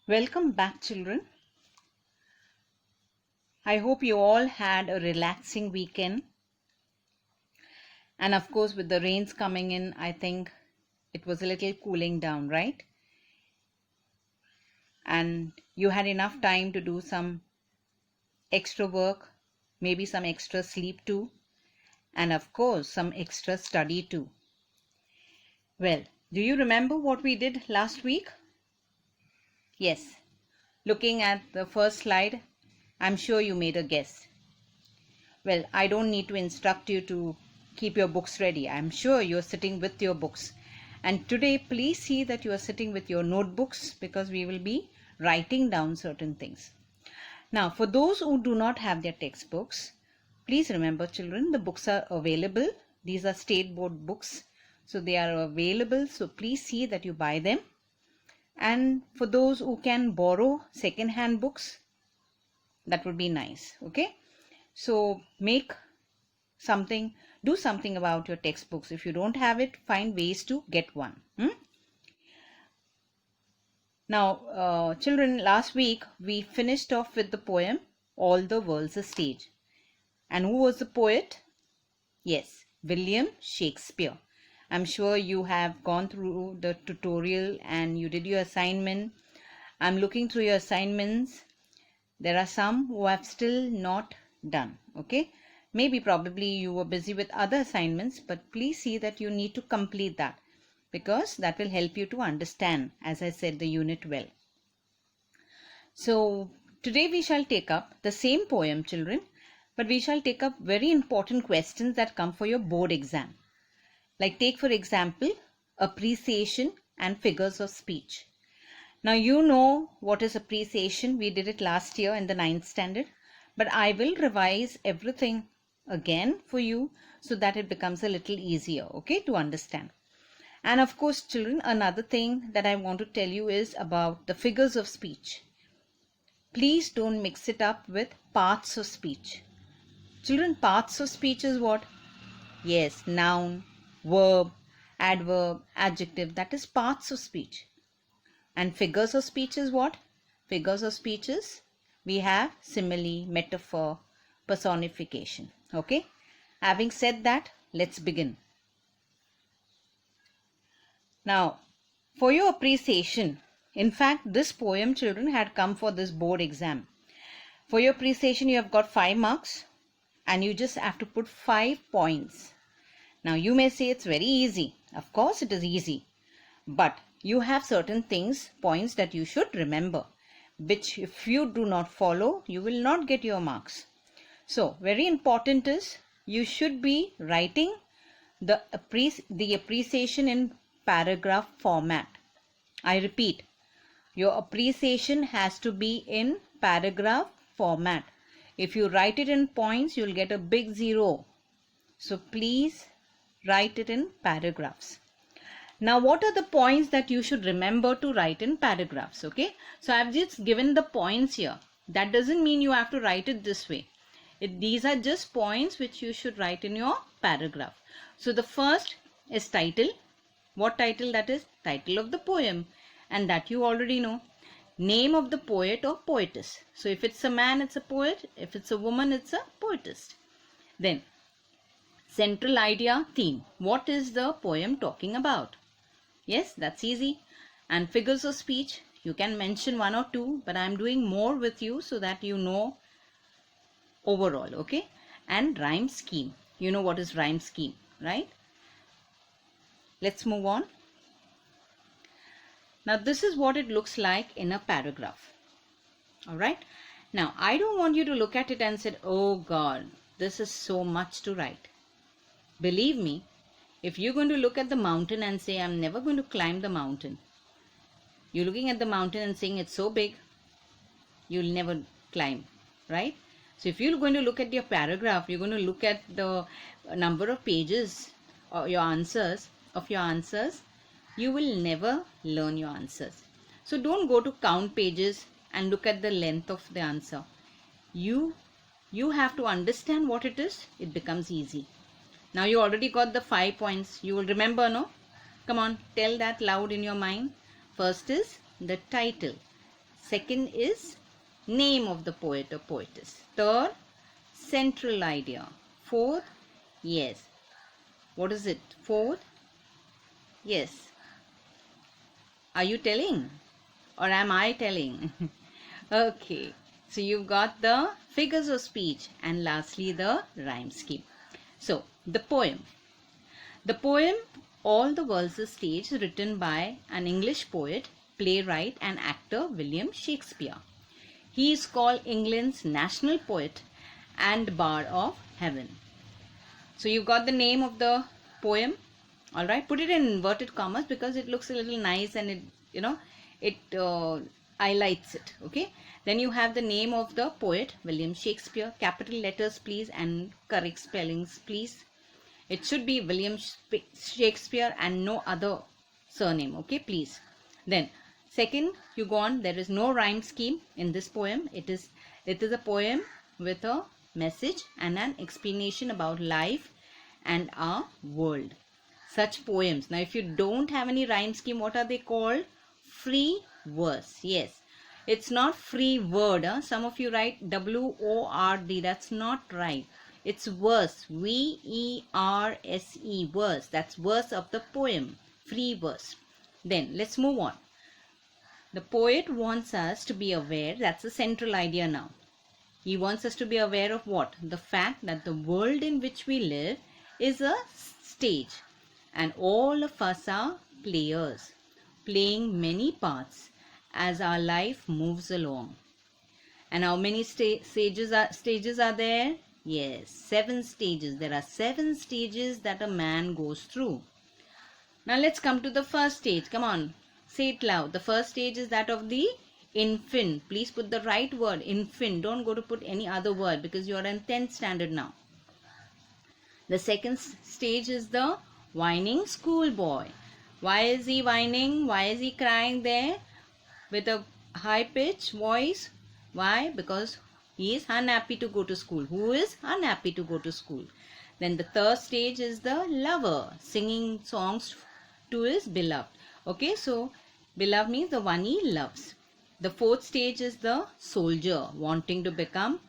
Welcome back, children. I hope you all had a relaxing weekend. And of course, with the rains coming in, I think it was a little cooling down, right? And you had enough time to do some extra work, maybe some extra sleep too, and of course, some extra study too. Well, do you remember what we did last week? Yes, looking at the first slide, I'm sure you made a guess. Well, I don't need to instruct you to keep your books ready. I'm sure you're sitting with your books. And today, please see that you are sitting with your notebooks because we will be writing down certain things. Now, for those who do not have their textbooks, please remember, children, the books are available. These are state board books. So they are available. So please see that you buy them. And for those who can borrow second-hand books, that would be nice. Okay. So do something about your textbooks. If you don't have it, find ways to get one. Now, children, last week we finished off with the poem, All the World's a Stage. And who was the poet? Yes, William Shakespeare. I'm sure you have gone through the tutorial and you did your assignment. I'm looking through your assignments. There are some who have still not done. Okay. Maybe probably you were busy with other assignments, but please see that you need to complete that because that will help you to understand, as I said, the unit well. So today we shall take up the same poem, children, but we shall take up very important questions that come for your board exam. Like take for example, appreciation and figures of speech. Now you know what is appreciation. We did it last year in the 9th standard, but I will revise everything again for you so that it becomes a little easier, okay, to understand. And of course, children, another thing that I want to tell you is about the figures of speech. Please don't mix it up with parts of speech. Children, parts of speech is what? Yes, noun, verb, adverb, adjective, that is parts of speech. And figures of speech is what? Figures of speech is we have simile, metaphor, personification. Okay. Having said that, let's begin. Now, for your appreciation, in fact, this poem, children, had come for this board exam. For your appreciation, you have got 5 marks and you just have to put 5 points. Now, you may say it's very easy. Of course, it is easy. But you have certain points that you should remember, which if you do not follow, you will not get your marks. So, very important is you should be writing the appreciation in paragraph format. I repeat, your appreciation has to be in paragraph format. If you write it in points, you'll get a big 0. So, please write it in paragraphs. Now, what are the points that you should remember to write in paragraphs? Okay. So, I've just given the points here. That doesn't mean you have to write it this way. These are just points which you should write in your paragraph. So, the first is title. What title that is? Title of the poem. And that you already know. Name of the poet or poetess. So, if it's a man, it's a poet. If it's a woman, it's a poetess. Then, central idea, theme. What is the poem talking about? Yes, that's easy. And figures of speech, you can mention 1 or 2, but I'm doing more with you so that you know overall, okay? And rhyme scheme. You know what is rhyme scheme, right? Let's move on. Now, this is what it looks like in a paragraph. All right. Now, I don't want you to look at it and say, oh God, this is so much to write. Believe me, if you're going to look at the mountain and say, I'm never going to climb the mountain, you're looking at the mountain and saying it's so big, you'll never climb, right? So if you're going to look at your paragraph, you're going to look at the number of pages or your answers, you will never learn your answers. So don't go to count pages and look at the length of the answer. You have to understand what it is. It becomes easy. Now you already got the 5 points. You will remember, no? Come on, tell that loud in your mind. First is the title. Second is name of the poet or poetess. Third, central idea. Fourth, yes. What is it? Fourth, yes. Are you telling? Or am I telling? Okay. So you've got the figures of speech and lastly the rhyme scheme. So the poem. The poem All the World's a Stage, written by an English poet, playwright and actor William Shakespeare. He is called England's national poet and bard of heaven. So you've got the name of the poem. All right, put it in inverted commas because it looks a little nice and it highlights it. Okay, then you have the name of the poet William Shakespeare, capital letters please and correct spellings please. It should be William Shakespeare and no other surname. Okay, please. Then second, you go on. There is no rhyme scheme in this poem. It is a poem with a message and an explanation about life and our world. Such poems. Now, if you don't have any rhyme scheme, what are they called? Free verse. Yes. It's not free word. Huh? Some of you write WORD. That's not right. It's verse. VERSE. Verse. That's verse of the poem. Free verse. Then let's move on. The poet wants us to be aware. That's the central idea now. He wants us to be aware of what? The fact that the world in which we live is a stage. And all of us are players, playing many parts as our life moves along. And how many stages are there? Yes, 7 stages. There are 7 stages that a man goes through. Now let's come to the first stage. Come on, say it loud. The first stage is that of the infant. Please put the right word, infant. Don't go to put any other word because you are in 10th standard now. The second stage is the whining schoolboy. Why is he whining? Why is he crying there with a high pitched voice? Why? Because he is unhappy to go to school. Who is unhappy to go to school? Then the third stage is the lover singing songs to his beloved. Okay, so beloved means the one he loves. The fourth stage is the soldier wanting to become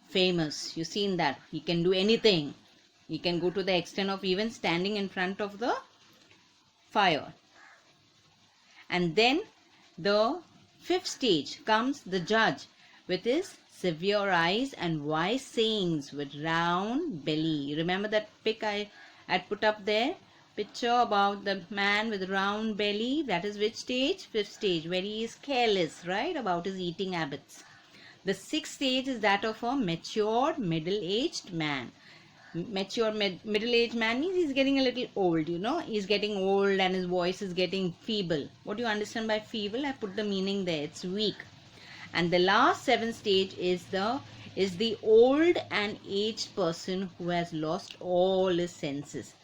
famous. You've seen that. He can do anything. He can go to the extent of even standing in front of the fire. And then the fifth stage comes the judge with his severe eyes and wise sayings with round belly. Remember that pic I had put up there? Picture about the man with round belly. That is which stage? Fifth stage, where he is careless, right, about his eating habits. The sixth stage is that of a matured middle-aged man. Mature middle-aged man means he's getting a little old, he's getting old and his voice is getting feeble. What do you understand by feeble? I put the meaning there. It's weak. And the last 7th stage is the old and aged person who has lost all his senses.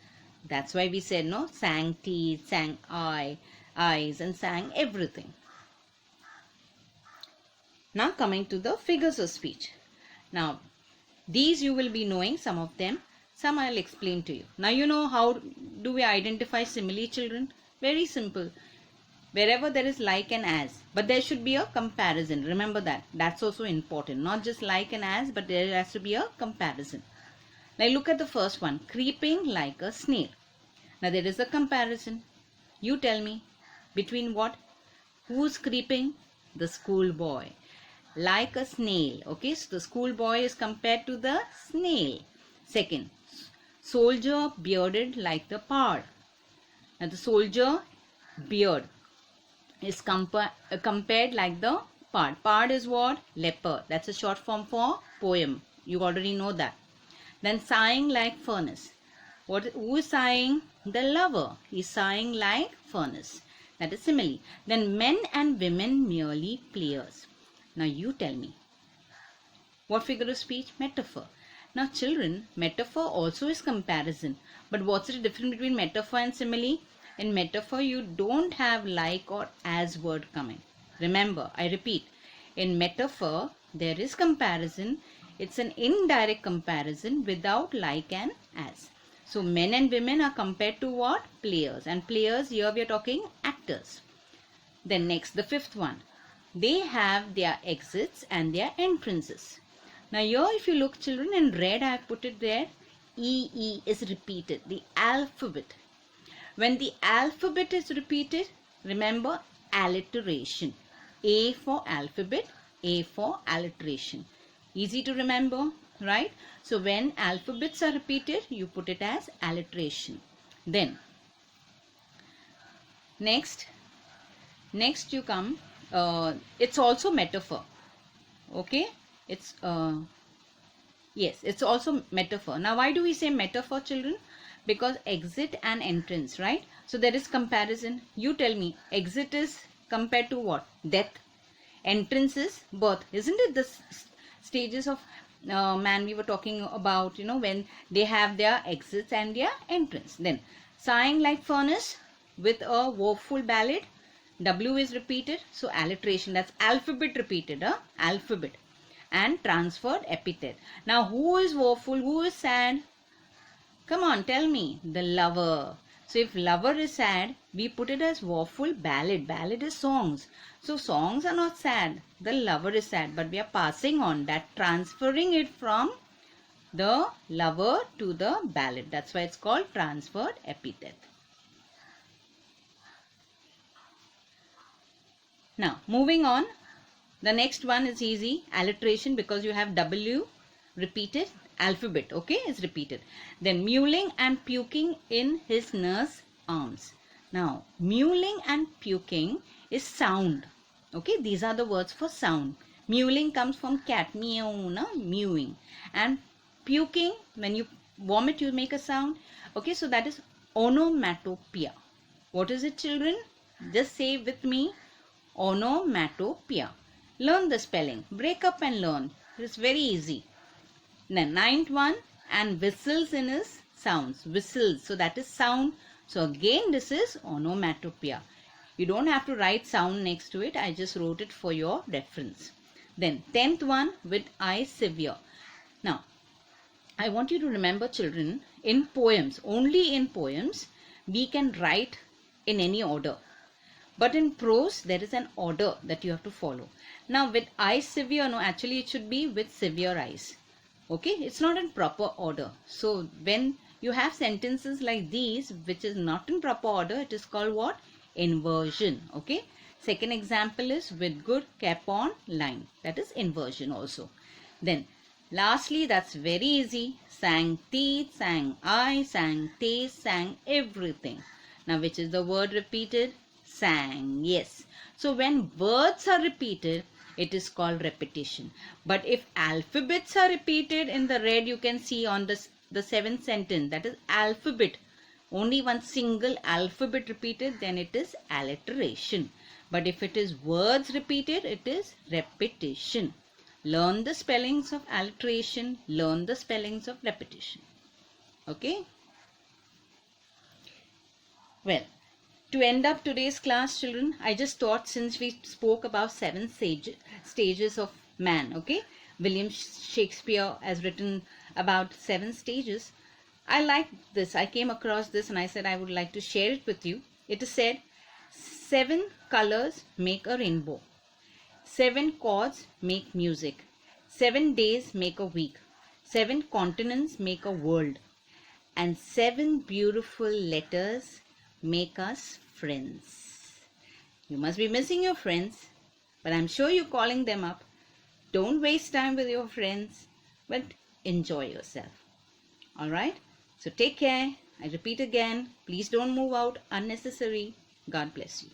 That's why we said, sang teeth, sang eyes and sang everything. Now coming to the figures of speech. Now these you will be knowing, some of them. Some I'll explain to you. Now you know how do we identify simile, children? Very simple. Wherever there is like and as. But there should be a comparison. Remember that. That's also important. Not just like and as, but there has to be a comparison. Now look at the first one. Creeping like a snail. Now there is a comparison. You tell me. Between what? Who's creeping? The schoolboy. Like a snail. Okay, so the schoolboy is compared to the snail. Second, soldier bearded like the pard. Now the soldier beard is compared like the pard. Pard is what? Leper. That's a short form for poem. You already know that. Then sighing like furnace. Who is sighing? The lover. He's sighing like furnace. That is simile. Then men and women merely players. Now you tell me. What figure of speech? Metaphor. Now children, metaphor also is comparison. But what's the difference between metaphor and simile? In metaphor, you don't have like or as word coming. Remember, I repeat, in metaphor, there is comparison. It's an indirect comparison without like and as. So men and women are compared to what? Players. And players, here we are talking actors. Then next, the fifth one. they have their exits and their entrances. Now here if you look children, in red I have put it there, E is repeated, the alphabet. When the alphabet is repeated, remember alliteration. A for alphabet, A for alliteration. Easy to remember, right? So when alphabets are repeated, you put it as alliteration. Then next you come, it's also metaphor. Okay, it's yes, it's also metaphor. Now why do we say metaphor children? Because exit and entrance, right? So there is comparison. You tell me, exit is compared to what? Death. Entrance is birth. Isn't it the stages of man we were talking about, when they have their exits and their entrance? Then sighing like furnace with a woeful ballad. W is repeated, so alliteration, that's alphabet repeated, alphabet. And transferred epithet. Now who is woeful, who is sad? Come on, tell me. The lover. So if lover is sad, we put it as woeful ballad. Ballad is songs. So songs are not sad. The lover is sad, but we are passing on that, transferring it from the lover to the ballad. That's why it's called transferred epithet. Now, moving on, the next one is easy, alliteration, because you have W repeated, alphabet, okay, is repeated. Then mewling and puking in his nurse's arms. Now, mewling and puking is sound, okay, these are the words for sound. Mewling comes from cat, meow, no? Mewing. And puking, when you vomit, you make a sound, okay, so that is onomatopoeia. What is it, children? Just say with me. Onomatopoeia. Learn the spelling. Break up and learn. It's very easy. Then ninth one, and whistles in his sounds. Whistles. So that is sound. So again this is onomatopoeia. You don't have to write sound next to it. I just wrote it for your reference. Then 10th one, with I severe. Now I want you to remember children, in poems, only in poems, we can write in any order. But in prose, there is an order that you have to follow. Now, with I severe, no, actually it should be with severe eyes. Okay, it's not in proper order. So, when you have sentences like these, which is not in proper order, it is called what? Inversion. Okay. Second example is with good cap on line. That is inversion also. Then, lastly, that's very easy. Sang teeth, sang eye, sang taste, sang everything. Now, which is the word repeated? Sang. Yes. So when words are repeated, it is called repetition. But if alphabets are repeated, in the red you can see on the seventh sentence, that is alphabet. Only one single alphabet repeated, then it is alliteration. But if it is words repeated, it is repetition. Learn the spellings of alliteration, learn the spellings of repetition. Okay? Well, to end up today's class, children, I just thought, since we spoke about 7 stages of man, okay? William Shakespeare has written about 7 stages. I like this. I came across this and I said I would like to share it with you. It is said, 7 colors make a rainbow. 7 chords make music. 7 days make a week. 7 continents make a world. And 7 beautiful letters make us friends. You must be missing your friends, but I'm sure you're calling them up. Don't waste time with your friends, but enjoy yourself. Alright? So take care. I repeat again, please don't move out unnecessary. God bless you.